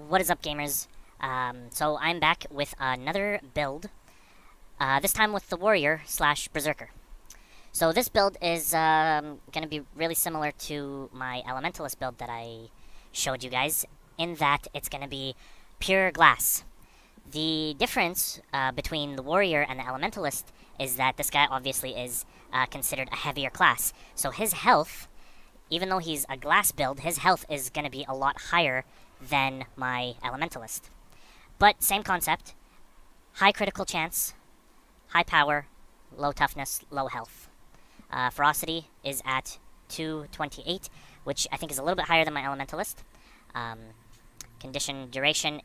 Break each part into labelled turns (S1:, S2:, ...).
S1: What is up, gamers? So I'm back with another build, this time with the warrior slash berserker. So this build is going to be really similar to my elementalist build that I showed you guys, in that it's going to be pure glass. The difference between the warrior and the elementalist is that this guy obviously is considered a heavier class. So his health, even though he's a glass build, his health is going to be a lot higher than my elementalist. But same concept, high critical chance, high power, low toughness, low health. Ferocity is at 228, which I think is a little bit higher than my elementalist. Condition duration,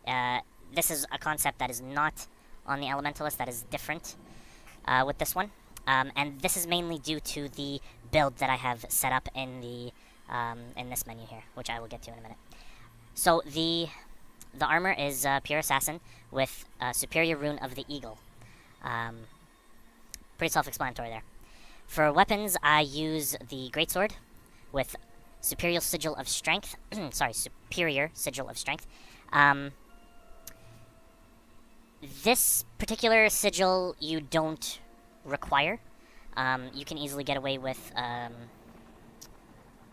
S1: this is a concept that is not on the elementalist, that is different with this one. And this is mainly due to the build that I have set up in the in this menu here, which I will get to in a minute. So the armor is pure assassin with superior rune of the eagle. Pretty self-explanatory there. For weapons, I use the greatsword with superior sigil of strength. Superior sigil of strength. This particular sigil you don't require. You can easily get away with,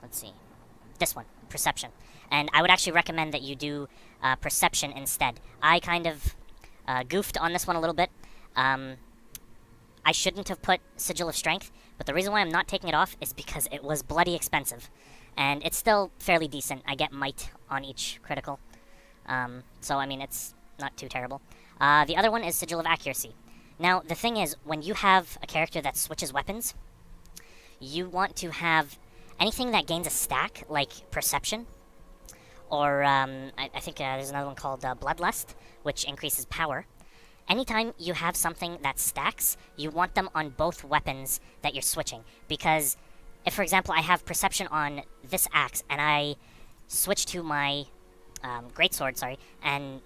S1: let's see, this one, perception. And I would actually recommend that you do perception instead. I kind of goofed on this one a little bit. I shouldn't have put sigil of strength, but the reason why I'm not taking it off is because it was bloody expensive. And it's still fairly decent. I get might on each critical. So, I mean, it's not too terrible. The other one is sigil of accuracy. Now, the thing is, when you have a character that switches weapons, you want to have anything that gains a stack, like perception, or I think there's another one called bloodlust, which increases power. Anytime you have something that stacks, you want them on both weapons that you're switching. Because if, for example, I have perception on this axe, and I switch to my greatsword, and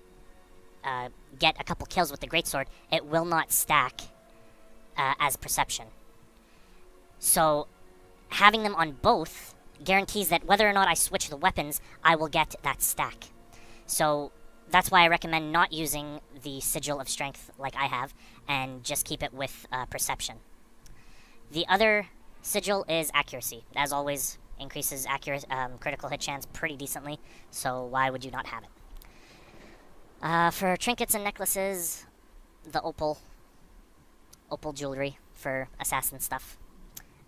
S1: get a couple kills with the greatsword, it will not stack as perception. So having them on both guarantees that whether or not I switch the weapons, I will get that stack. So that's why I recommend not using the sigil of strength like I have, and just keep it with perception. The other sigil is accuracy. As always, increases critical hit chance pretty decently, so why would you not have it? For trinkets and necklaces, the opal jewelry for assassin stuff.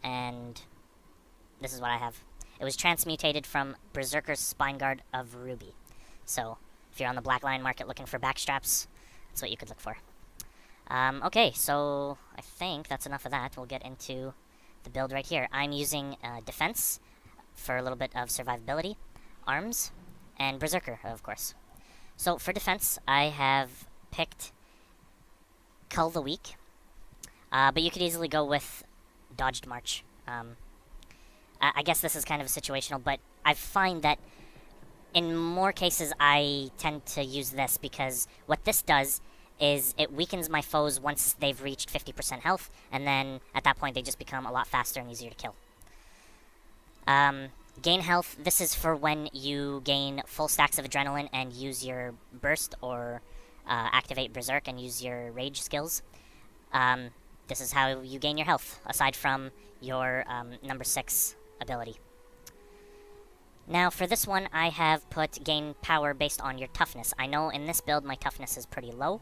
S1: And this is what I have. It was transmutated from Berserker's Spine Guard of Ruby. So, if you're on the Black Lion market looking for backstraps, that's what you could look for. Okay, so I think that's enough of that. We'll get into the build right here. I'm using defense for a little bit of survivability, arms, and Berserker, of course. So, for defense, I have picked Cull the Weak, but you could easily go with Dodged March. I guess this is kind of situational, but I find that in more cases I tend to use this, because what this does is it weakens my foes once they've reached 50% health, and then at that point they just become a lot faster and easier to kill. Gain health, this is for when you gain full stacks of adrenaline and use your burst, or activate Berserk and use your rage skills. This is how you gain your health, aside from your number 6 ability. Now, for this one, I have put gain power based on your toughness. I know in this build my toughness is pretty low,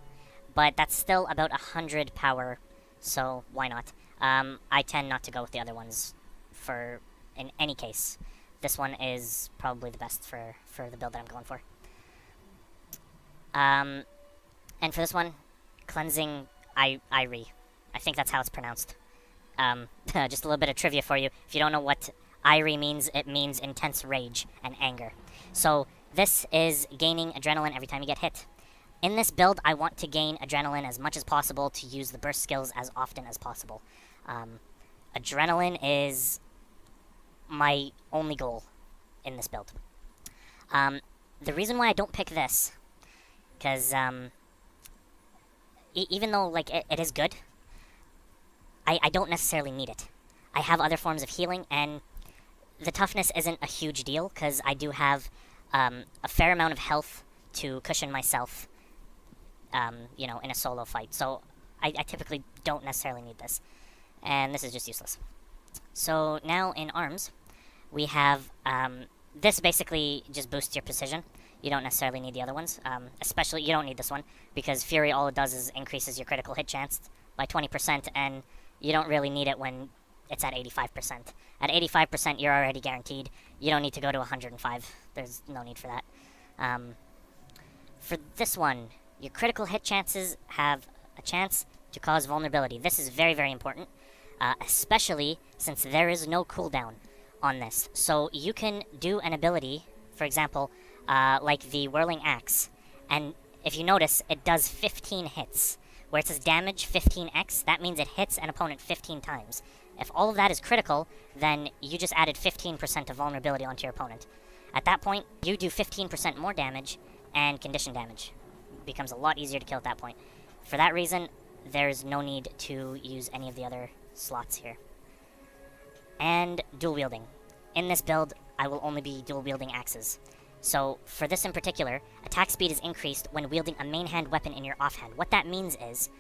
S1: but that's still about 100 power, so why not? I tend not to go with the other ones in any case. This one is probably the best for the build that I'm going for. And for this one, cleansing Irie. I think that's how it's pronounced. Just a little bit of trivia for you. If you don't know what Irie means, it means intense rage and anger. So this is gaining adrenaline every time you get hit. In this build, I want to gain adrenaline as much as possible to use the burst skills as often as possible. Adrenaline is my only goal in this build. The reason why I don't pick this, because even though it is good, I don't necessarily need it. I have other forms of healing, and the toughness isn't a huge deal, because I do have a fair amount of health to cushion myself, you know, in a solo fight. So I typically don't necessarily need this. And this is just useless. So now in arms, we have, this basically just boosts your precision. You don't necessarily need the other ones. Especially, you don't need this one, because Fury, all it does is increases your critical hit chance by 20%, and you don't really need it when it's at 85%. At 85%, you're already guaranteed. You don't need to go to 105. There's no need for that. For this one, your critical hit chances have a chance to cause vulnerability. This is very, very important, especially since there is no cooldown on this. So you can do an ability, for example, like the Whirling Axe, and if you notice, it does 15 hits. Where it says damage 15x, that means it hits an opponent 15 times. If all of that is critical, then you just added 15% of vulnerability onto your opponent. At that point, you do 15% more damage, and condition damage. It becomes a lot easier to kill at that point. For that reason, there's no need to use any of the other slots here. And dual wielding. In this build, I will only be dual wielding axes. So, for this in particular, attack speed is increased when wielding a main hand weapon in your offhand. What that means is,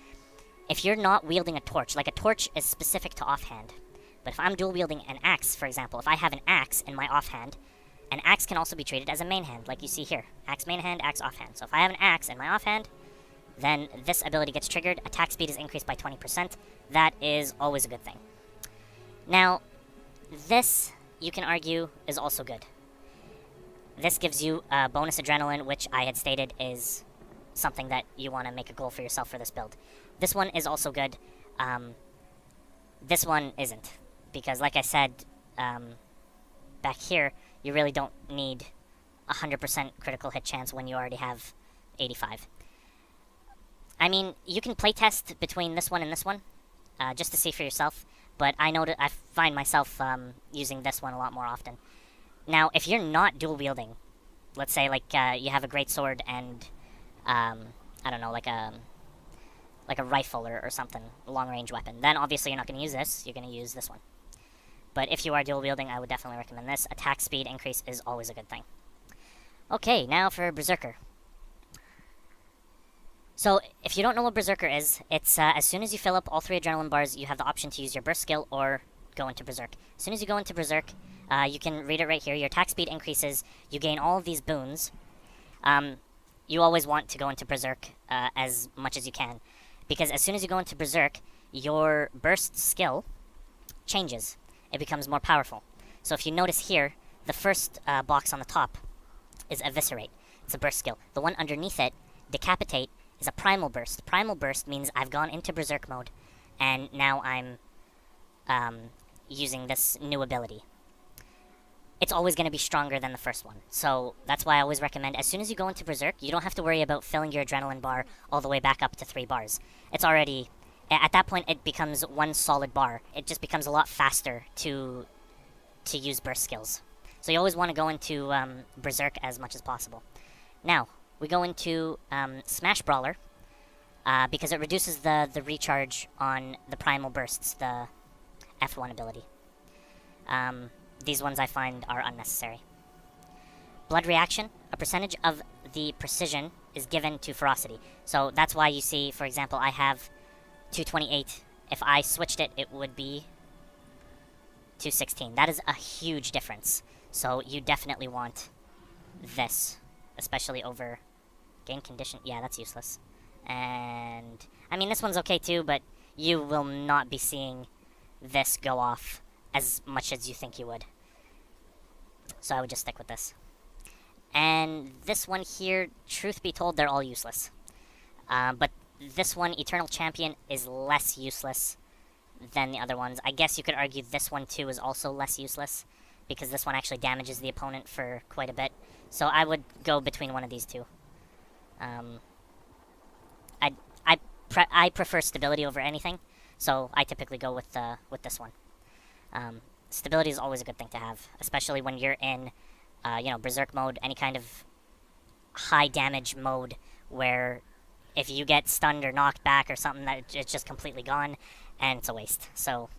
S1: if you're not wielding a torch, like a torch is specific to offhand, but if I'm dual wielding an axe, for example, if I have an axe in my offhand, an axe can also be treated as a main hand, like you see here. Axe main hand, axe offhand. So if I have an axe in my offhand, then this ability gets triggered, attack speed is increased by 20%. That is always a good thing. Now, this, you can argue, is also good. This gives you bonus adrenaline, which I had stated is something that you want to make a goal for yourself for this build. This one is also good. This one isn't, because like I said, back here, you really don't need 100% critical hit chance when you already have 85. I mean, you can playtest between this one and this one, just to see for yourself, but I find myself using this one a lot more often. Now, if you're not dual wielding, let's say like you have a great sword and I don't know, like a rifle or something, a long range weapon, then obviously you're not going to use this. You're going to use this one. But if you are dual wielding, I would definitely recommend this. Attack speed increase is always a good thing. Okay, now for Berserker. So, if you don't know what Berserker is, it's as soon as you fill up all 3 adrenaline bars, you have the option to use your burst skill or go into Berserk. As soon as you go into Berserk, you can read it right here. Your attack speed increases. You gain all of these boons. You always want to go into Berserk as much as you can, because as soon as you go into Berserk, your burst skill changes. It becomes more powerful. So if you notice here, the first box on the top is Eviscerate. It's a burst skill. The one underneath it, Decapitate, is a primal burst. Primal burst means I've gone into Berserk mode, and now I'm using this new ability. It's always going to be stronger than the first one. So that's why I always recommend, as soon as you go into Berserk, you don't have to worry about filling your adrenaline bar all the way back up to 3 bars. It's already, at that point, it becomes 1 solid bar. It just becomes a lot faster to use burst skills. So you always want to go into Berserk as much as possible. Now, we go into Smash Brawler, because it reduces the recharge on the primal bursts, the F1 ability. These ones I find are unnecessary. Blood Reaction, a percentage of the precision is given to ferocity. So that's why you see, for example, I have 228. If I switched it, it would be 216. That is a huge difference. So you definitely want this, especially over gain condition. Yeah, that's useless. And I mean, this one's okay too, but you will not be seeing this go off as much as you think you would. So I would just stick with this. And this one here, truth be told, they're all useless. But this one, Eternal Champion, is less useless than the other ones. I guess you could argue this one too is also less useless, because this one actually damages the opponent for quite a bit. So I would go between one of these two. I prefer stability over anything, so I typically go with this one. Stability is always a good thing to have, especially when you're in, Berserk mode, any kind of high damage mode, where if you get stunned or knocked back or something, that it's just completely gone, and it's a waste. So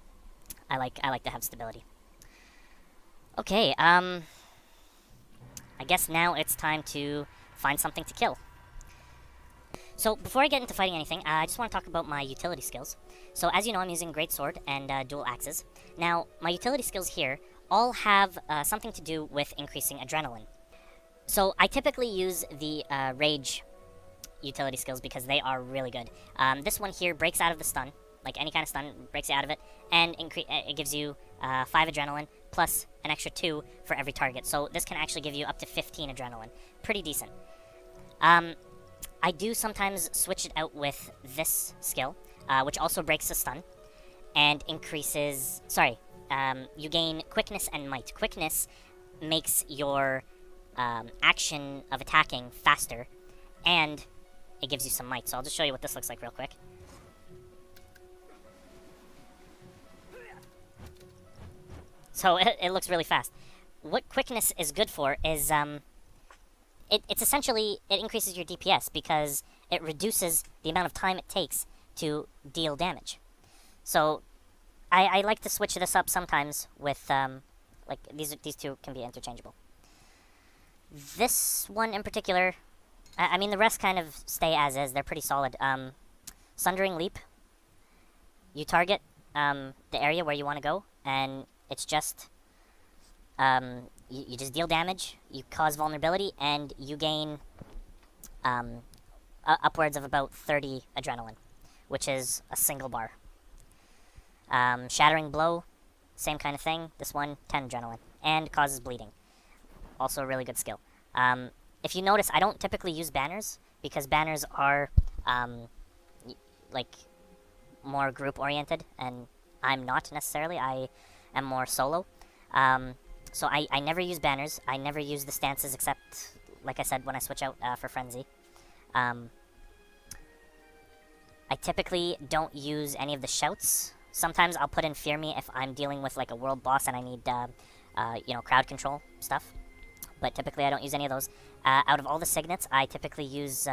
S1: I like to have stability. Okay, I guess now it's time to find something to kill. So before I get into fighting anything, I just want to talk about my utility skills. So as you know, I'm using Greatsword and dual axes. Now, my utility skills here all have something to do with increasing adrenaline. So I typically use the Rage utility skills because they are really good. This one here breaks out of the stun, like any kind of stun, breaks you out of it, and it gives you 5 adrenaline plus an extra 2 for every target. So this can actually give you up to 15 adrenaline. Pretty decent. I do sometimes switch it out with this skill, which also breaks the stun, and increases... you gain quickness and might. Quickness makes your action of attacking faster, and it gives you some might. So I'll just show you what this looks like real quick. So it looks really fast. What quickness is good for is... It's essentially, it increases your DPS because it reduces the amount of time it takes to deal damage. So, I like to switch this up sometimes with, like, these two can be interchangeable. This one in particular, I mean, the rest kind of stay as is. They're pretty solid. Sundering Leap. You target the area where you want to go, and it's just... You just deal damage, you cause vulnerability, and you gain upwards of about 30 adrenaline, which is a single bar. Shattering Blow, same kind of thing. This one, 10 adrenaline, and causes bleeding. Also a really good skill. If you notice, I don't typically use banners, because banners are, like, more group-oriented, and I'm not necessarily. I am more solo. So I never use banners. I never use the stances except, like I said, when I switch out for Frenzy. I typically don't use any of the shouts. Sometimes I'll put in Fear Me if I'm dealing with like a world boss and I need, crowd control stuff. But typically I don't use any of those. Out of all the signets, I typically use,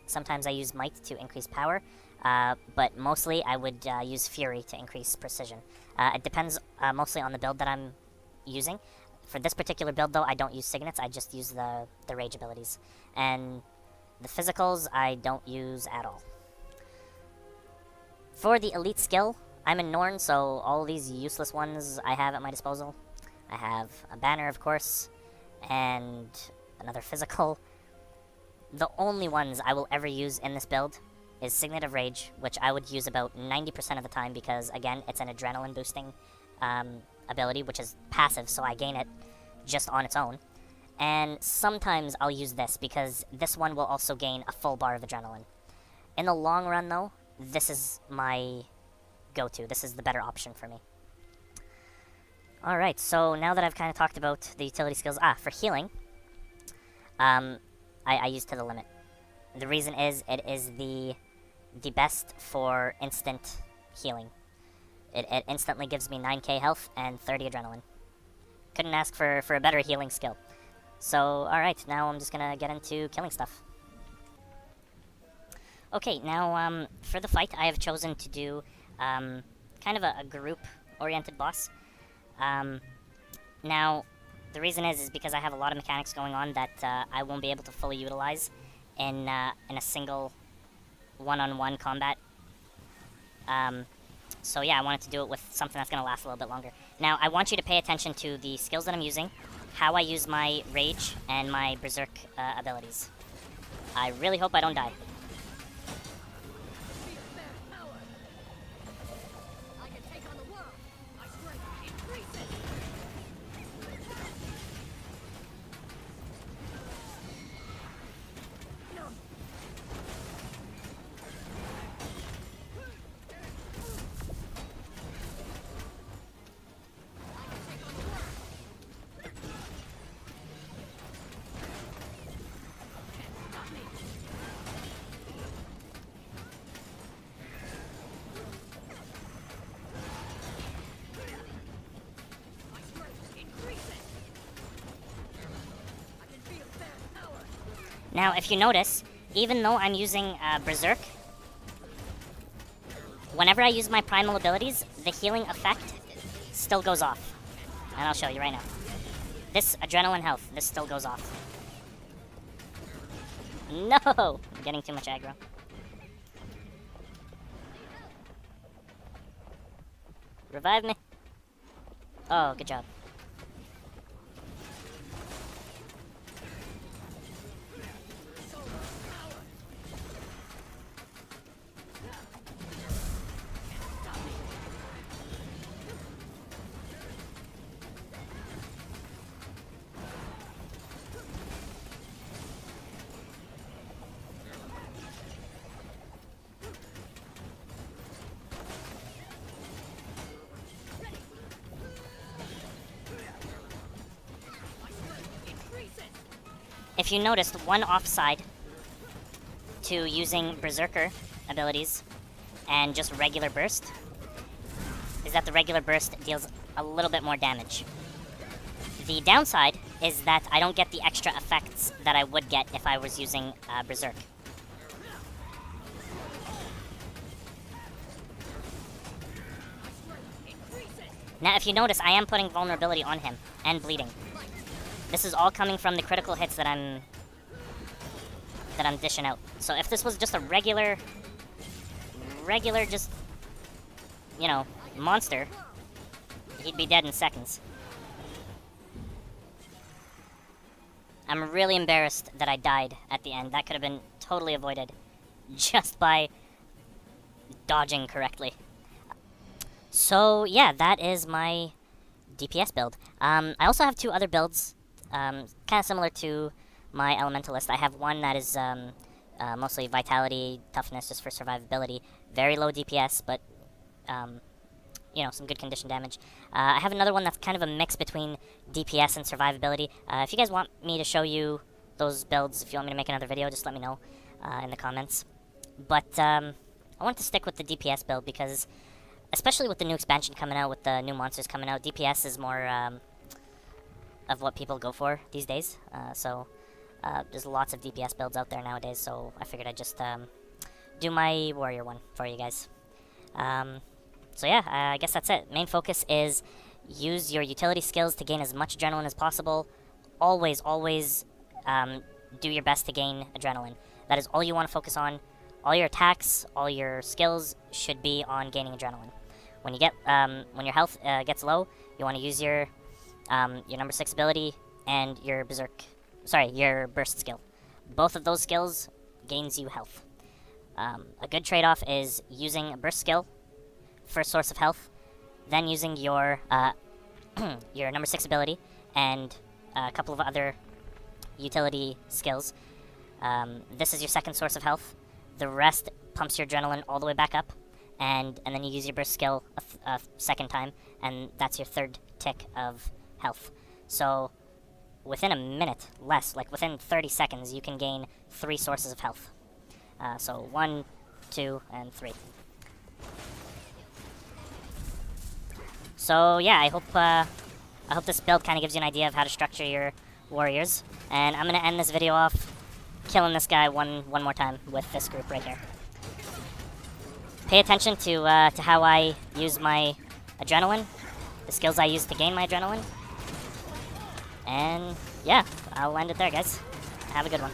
S1: sometimes I use Might to increase power. But mostly I would use Fury to increase precision. It depends mostly on the build that I'm using. For this particular build, though, I don't use signets. I just use the rage abilities. And the physicals, I don't use at all. For the elite skill, I'm in Norn, so all these useless ones I have at my disposal. I have a banner, of course, and another physical. The only ones I will ever use in this build is Signet of Rage, which I would use about 90% of the time because, again, it's an adrenaline boosting ability, which is passive, so I gain it just on its own. And sometimes I'll use this, because this one will also gain a full bar of adrenaline. In the long run, though, this is my go-to. This is the better option for me. Alright, so now that I've kind of talked about the utility skills... for healing, I use to the limit. The reason is, it is the best for instant healing. It instantly gives me 9k health and 30 adrenaline. Couldn't ask for a better healing skill. So, alright, now I'm just gonna get into killing stuff. Okay, now, for the fight, I have chosen to do, kind of a group-oriented boss. Now, the reason is because I have a lot of mechanics going on that I won't be able to fully utilize in a single one-on-one combat. So yeah, I wanted to do it with something that's going to last a little bit longer. Now, I want you to pay attention to the skills that I'm using, how I use my Rage, and my Berserk abilities. I really hope I don't die. Now, if you notice, even though I'm using Berserk, whenever I use my primal abilities, the healing effect still goes off. And I'll show you right now. This adrenaline health, this still goes off. No! I'm getting too much aggro. Revive me. Oh, good job. If you noticed, one offside to using Berserker abilities and just regular burst is that the regular burst deals a little bit more damage. The downside is that I don't get the extra effects that I would get if I was using Berserk. Now, if you notice, I am putting vulnerability on him and bleeding. This is all coming from the critical hits that I'm dishing out. So if this was just a regular just, you know, monster, he'd be dead in seconds. I'm really embarrassed that I died at the end. That could have been totally avoided just by dodging correctly. So yeah, that is my DPS build. I also have two other builds, kind of similar to my Elementalist. I have one that is mostly Vitality, Toughness, just for survivability. Very low DPS, but you know, some good condition damage. I have another one that's kind of a mix between DPS and survivability. If you guys want me to show you those builds, if you want me to make another video, just let me know in the comments. But I want to stick with the DPS build because, especially with the new expansion coming out, with the new monsters coming out, DPS is more of what people go for these days. So there's lots of DPS builds out there nowadays, so I figured I'd just do my warrior one for you guys. So yeah, I guess that's it. Main focus is use your utility skills to gain as much adrenaline as possible. Always do your best to gain adrenaline. That is all you want to focus on. All your attacks, all your skills should be on gaining adrenaline. When you get when your health gets low, you want to use your number 6 ability and your your burst skill. Both of those skills gains you health. A good trade-off is using a burst skill for source of health, then using your your number 6 ability and a couple of other utility skills. This is your second source of health. The rest pumps your adrenaline all the way back up, and then you use your burst skill a second time, and that's your third tick of health. So within a minute, less, like within 30 seconds, you can gain 3 sources of health. So 1, 2, and 3. So yeah, I hope this build kind of gives you an idea of how to structure your warriors. And I'm gonna end this video off killing this guy one more time with this group right here. Pay attention to how I use my adrenaline, the skills I use to gain my adrenaline. And yeah, I'll end it there, guys. Have a good one.